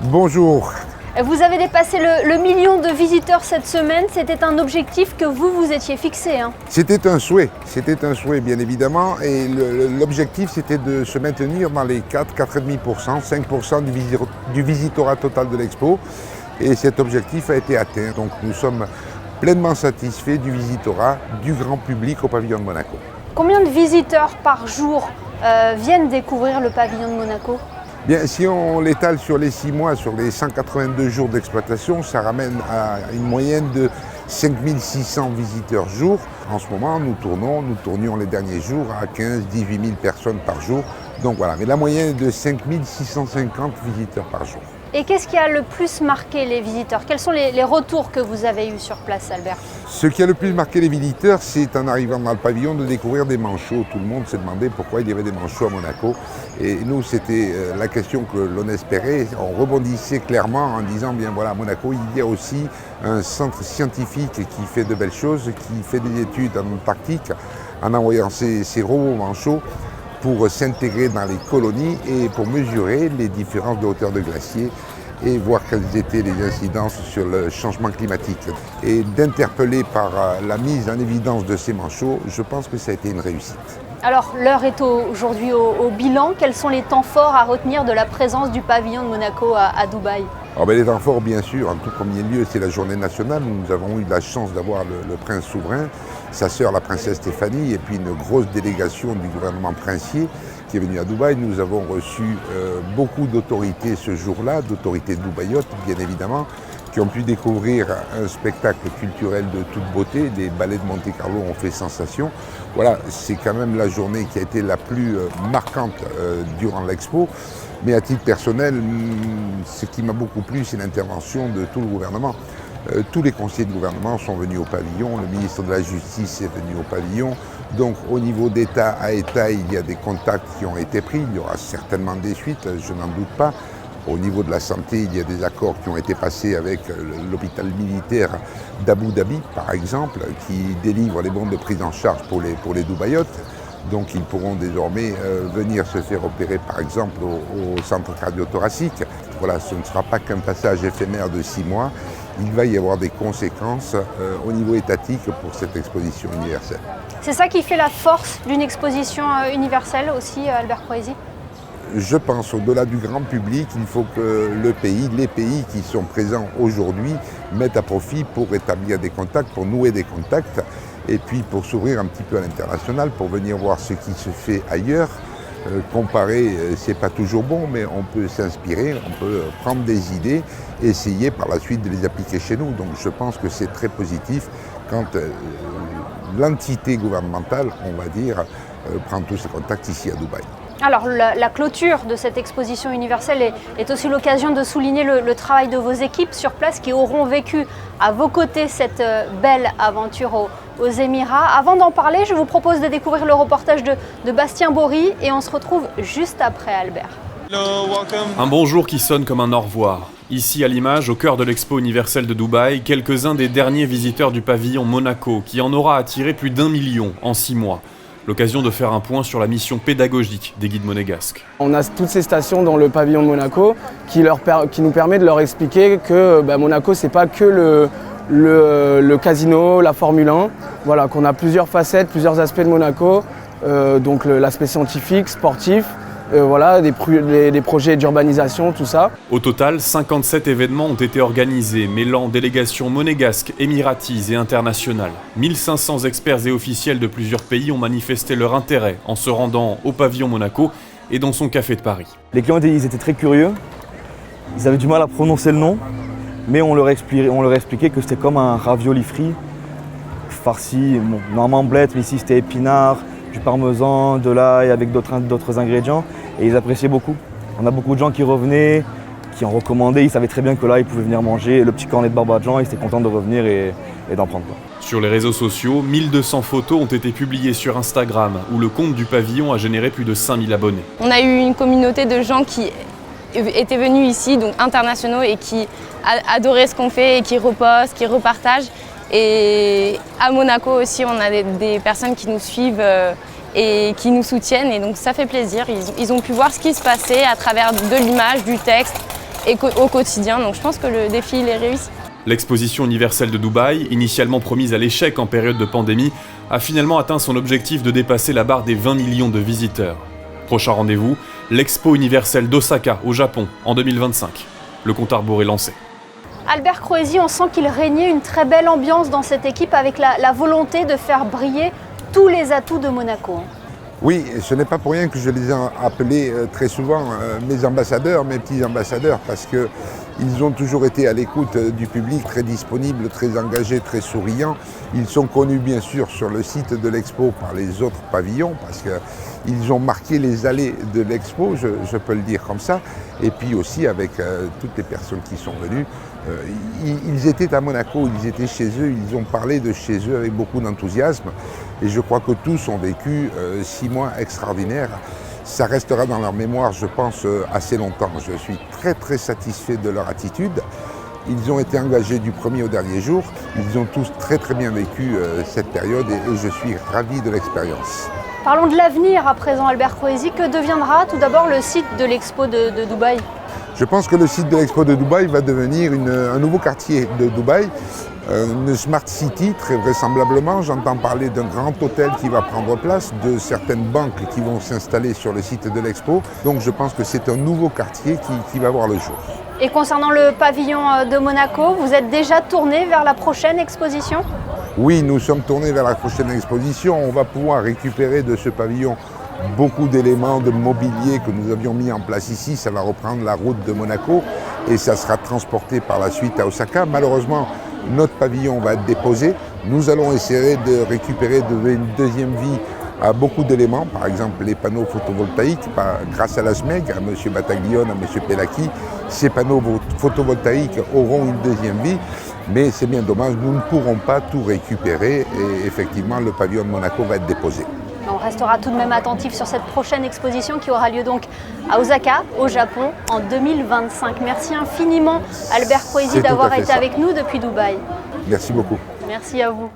Bonjour. Vous avez dépassé le million de visiteurs cette semaine. C'était un objectif que vous étiez fixé. C'était un souhait bien évidemment. Et l'objectif c'était de se maintenir dans les 4,5%, 5% du visitorat total de l'expo. Et cet objectif a été atteint. Donc nous sommes pleinement satisfaits du visitorat du grand public au pavillon de Monaco. Combien de visiteurs par jour viennent découvrir le pavillon de Monaco ? Bien, si on l'étale sur les 6 mois, sur les 182 jours d'exploitation, ça ramène à une moyenne de 5600 visiteurs jour. En ce moment, nous tournions les derniers jours à 15-18 000 personnes par jour. Donc voilà, mais la moyenne est de 5650 visiteurs par jour. Et qu'est-ce qui a le plus marqué les visiteurs ? Quels sont les retours que vous avez eus sur place, Albert ? Ce qui a le plus marqué les visiteurs, c'est en arrivant dans le pavillon de découvrir des manchots. Tout le monde s'est demandé pourquoi il y avait des manchots à Monaco. Et nous, c'était la question que l'on espérait. On rebondissait clairement en disant, bien voilà, à Monaco, il y a aussi un centre scientifique qui fait de belles choses, qui fait des études en Antarctique, en envoyant ces robots manchots pour s'intégrer dans les colonies et pour mesurer les différences de hauteur de glacier et voir quelles étaient les incidences sur le changement climatique. Et d'interpeller par la mise en évidence de ces manchots, je pense que ça a été une réussite. Alors l'heure est aujourd'hui au bilan. Quels sont les temps forts à retenir de la présence du pavillon de Monaco à Dubaï ? Alors, les temps forts, bien sûr, en tout premier lieu, c'est la journée nationale. Nous avons eu la chance d'avoir le prince souverain, sa sœur, la princesse Stéphanie, et puis une grosse délégation du gouvernement princier qui est venue à Dubaï. Nous avons reçu beaucoup d'autorités ce jour-là, d'autorités dubaïotes, bien évidemment, qui ont pu découvrir un spectacle culturel de toute beauté. Les ballets de Monte-Carlo ont fait sensation. Voilà, c'est quand même la journée qui a été la plus marquante durant l'expo. Mais à titre personnel, ce qui m'a beaucoup plu, c'est l'intervention de tout le gouvernement. Tous les conseillers de gouvernement sont venus au pavillon, le ministre de la Justice est venu au pavillon. Donc au niveau d'État à État, il y a des contacts qui ont été pris, il y aura certainement des suites, je n'en doute pas. Au niveau de la santé, il y a des accords qui ont été passés avec l'hôpital militaire d'Abu Dhabi, par exemple, qui délivre les bons de prise en charge pour les Dubaïotes. Donc ils pourront désormais venir se faire opérer par exemple au centre cardio-thoracique. Voilà, ce ne sera pas qu'un passage éphémère de 6 mois, il va y avoir des conséquences au niveau étatique pour cette exposition universelle. C'est ça qui fait la force d'une exposition universelle aussi, Albert Croisi ? Je pense au-delà du grand public, il faut que les pays qui sont présents aujourd'hui mettent à profit pour établir des contacts, pour nouer des contacts. Et puis pour s'ouvrir un petit peu à l'international, pour venir voir ce qui se fait ailleurs. Comparer, c'est pas toujours bon, mais on peut s'inspirer, on peut prendre des idées, essayer par la suite de les appliquer chez nous. Donc je pense que c'est très positif quand l'entité gouvernementale, on va dire, prend tous ses contacts ici à Dubaï. Alors la clôture de cette exposition universelle est aussi l'occasion de souligner le travail de vos équipes sur place qui auront vécu à vos côtés cette belle aventure aux Émirats. Avant d'en parler, je vous propose de découvrir le reportage de Bastien Bory et on se retrouve juste après, Albert. Un bonjour qui sonne comme un au revoir. Ici à l'image, au cœur de l'expo universelle de Dubaï, quelques-uns des derniers visiteurs du pavillon Monaco qui en aura attiré plus d'1 million en 6 mois. L'occasion de faire un point sur la mission pédagogique des guides monégasques. On a toutes ces stations dans le pavillon de Monaco qui nous permet de leur expliquer que Monaco, c'est pas que le casino, la Formule 1, voilà, qu'on a plusieurs facettes, plusieurs aspects de Monaco, donc l'aspect scientifique, sportif, voilà, des projets d'urbanisation, tout ça. Au total, 57 événements ont été organisés, mêlant délégations monégasques, émiraties et internationales. 1500 experts et officiels de plusieurs pays ont manifesté leur intérêt en se rendant au pavillon Monaco et dans son café de Paris. Les clients ils étaient très curieux, ils avaient du mal à prononcer le nom, mais on leur expliquait que c'était comme un ravioli frit, farci, normalement blette, mais ici c'était épinards, du parmesan, de l'ail avec d'autres ingrédients et ils appréciaient beaucoup. On a beaucoup de gens qui revenaient, qui en recommandaient, ils savaient très bien que là ils pouvaient venir manger le petit cornet de Barbadjan, ils étaient contents de revenir et d'en prendre. Sur les réseaux sociaux, 1200 photos ont été publiées sur Instagram où le compte du pavillon a généré plus de 5000 abonnés. On a eu une communauté de gens qui étaient venus ici, donc internationaux, et qui adoraient ce qu'on fait et qui repostent, qui repartagent. Et à Monaco aussi, on a des personnes qui nous suivent et qui nous soutiennent et donc ça fait plaisir. Ils ont pu voir ce qui se passait à travers de l'image, du texte et au quotidien. Donc je pense que le défi il est réussi. L'exposition universelle de Dubaï, initialement promise à l'échec en période de pandémie, a finalement atteint son objectif de dépasser la barre des 20 millions de visiteurs. Prochain rendez-vous, l'Expo universelle d'Osaka, au Japon, en 2025. Le compte à rebours est lancé. Albert Croesi, on sent qu'il régnait une très belle ambiance dans cette équipe avec la volonté de faire briller tous les atouts de Monaco. Oui, ce n'est pas pour rien que je les ai appelés très souvent mes ambassadeurs, mes petits ambassadeurs, parce qu'ils ont toujours été à l'écoute du public, très disponibles, très engagés, très souriants. Ils sont connus bien sûr sur le site de l'Expo par les autres pavillons, parce qu'ils ont marqué les allées de l'Expo, je peux le dire comme ça, et puis aussi avec toutes les personnes qui sont venues. Ils étaient à Monaco, ils étaient chez eux, ils ont parlé de chez eux avec beaucoup d'enthousiasme. Et je crois que tous ont vécu 6 mois extraordinaires. Ça restera dans leur mémoire, je pense, assez longtemps. Je suis très très satisfait de leur attitude. Ils ont été engagés du premier au dernier jour. Ils ont tous très très bien vécu cette période et je suis ravi de l'expérience. Parlons de l'avenir à présent, Albert Croesi. Que deviendra tout d'abord le site de l'Expo de Dubaï ? Je pense que le site de l'Expo de Dubaï va devenir un nouveau quartier de Dubaï, une smart city très vraisemblablement. J'entends parler d'un grand hôtel qui va prendre place, de certaines banques qui vont s'installer sur le site de l'Expo. Donc je pense que c'est un nouveau quartier qui va voir le jour. Et concernant le pavillon de Monaco, vous êtes déjà tourné vers la prochaine exposition ? Oui, nous sommes tournés vers la prochaine exposition. On va pouvoir récupérer de ce pavillon beaucoup d'éléments de mobilier que nous avions mis en place ici. Ça va reprendre la route de Monaco et ça sera transporté par la suite à Osaka. Malheureusement, notre pavillon va être déposé. Nous allons essayer de récupérer, de donner une deuxième vie à beaucoup d'éléments, par exemple les panneaux photovoltaïques, grâce à la SMEG, à M. Bataglione, à M. Pellacchi. Ces panneaux photovoltaïques auront une deuxième vie, mais c'est bien dommage, nous ne pourrons pas tout récupérer et effectivement le pavillon de Monaco va être déposé. On restera tout de même attentif sur cette prochaine exposition qui aura lieu donc à Osaka, au Japon, en 2025. Merci infiniment Albert Croesi d'avoir été avec nous depuis Dubaï. Merci beaucoup. Merci à vous.